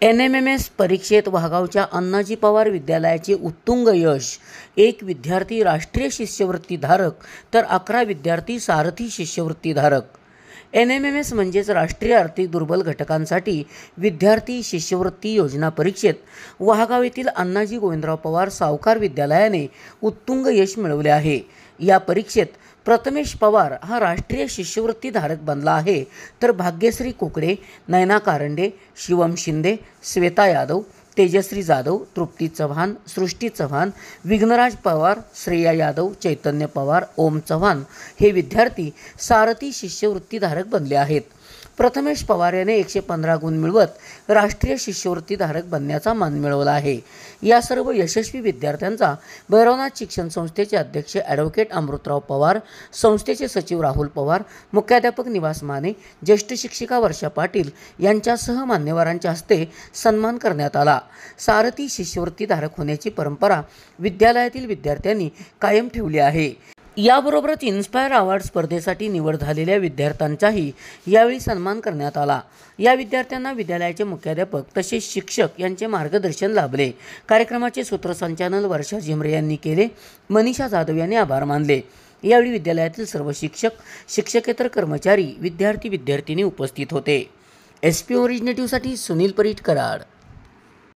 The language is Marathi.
NMMS परीक्षेत वाघावच्या अण्णाजी पवार विद्यालयाचे उत्तुंग यश। एक विद्यार्थी राष्ट्रीय शिष्यवृत्ती धारक तर 11 विद्यार्थी सारथी शिष्यवृत्ती धारक। NMMS म्हणजेच राष्ट्रीय आर्थिक दुर्बल घटकांसाठी विद्यार्थी शिष्यवृत्ती योजना परीक्षेत वाघाव येथील अण्णाजी गोविंदराव पवार सावकार विद्यालयाने उत्तुंग यश मिळवले आहे। या परीक्षेत प्रथमेश पवार हा राष्ट्रीय शिष्यवृत्ती धारक बनला आहे, तर भाग्यश्री कुकडे, नयना कारंडे, शिवम शिंदे, श्वेता यादव, तेजश्री जाधव, तृप्ती चव्हाण, सृष्टी चव्हाण, विघ्नराज पवार, श्रेया यादव, चैतन्य पवार, ओम चव्हाण हे विद्यार्थी सारथी शिष्यवृत्ती धारक बनले आहेत। प्रथमेश पवार याने 115 गुण मिळवत राष्ट्रीय शिष्यवृत्ती धारक बनण्याचा मान मिळवला आहे। या सर्व यशस्वी विद्यार्थ्यांचा भैरवनाथ शिक्षण संस्थेचे अध्यक्ष ॲडव्होकेट अमृतराव पवार, संस्थेचे सचिव राहुल पवार, मुख्याध्यापक निवास माने, ज्येष्ठ शिक्षिका वर्षा पाटील यांच्यासह मान्यवरांच्या हस्ते सन्मान करण्यात आला। सारथी शिष्यवृत्ती धारक होण्याची परंपरा विद्यालयातील विद्यार्थ्यांनी कायम ठेवली आहे। याबरोबरच इन्स्पायर अवॉर्ड स्पर्धेसाठी निवड झालेल्या विद्यार्थ्यांचाही यावेळी सन्मान करण्यात आला। या विद्यार्थ्यांना विद्यालयाचे मुख्याध्यापक तसेच शिक्षक यांचे मार्गदर्शन लाभले। कार्यक्रमाचे सूत्रसंचालन वर्षा झिमरे यांनी केले। मनीषा जाधव यांनी आभार मानले। यावेळी विद्यालयातील सर्व शिक्षक, शिक्षकेतर कर्मचारी, विद्यार्थी विद्यार्थिनी उपस्थित होते। SP ओरिजिनेटिव्हसाठी सुनील परीट, कराड।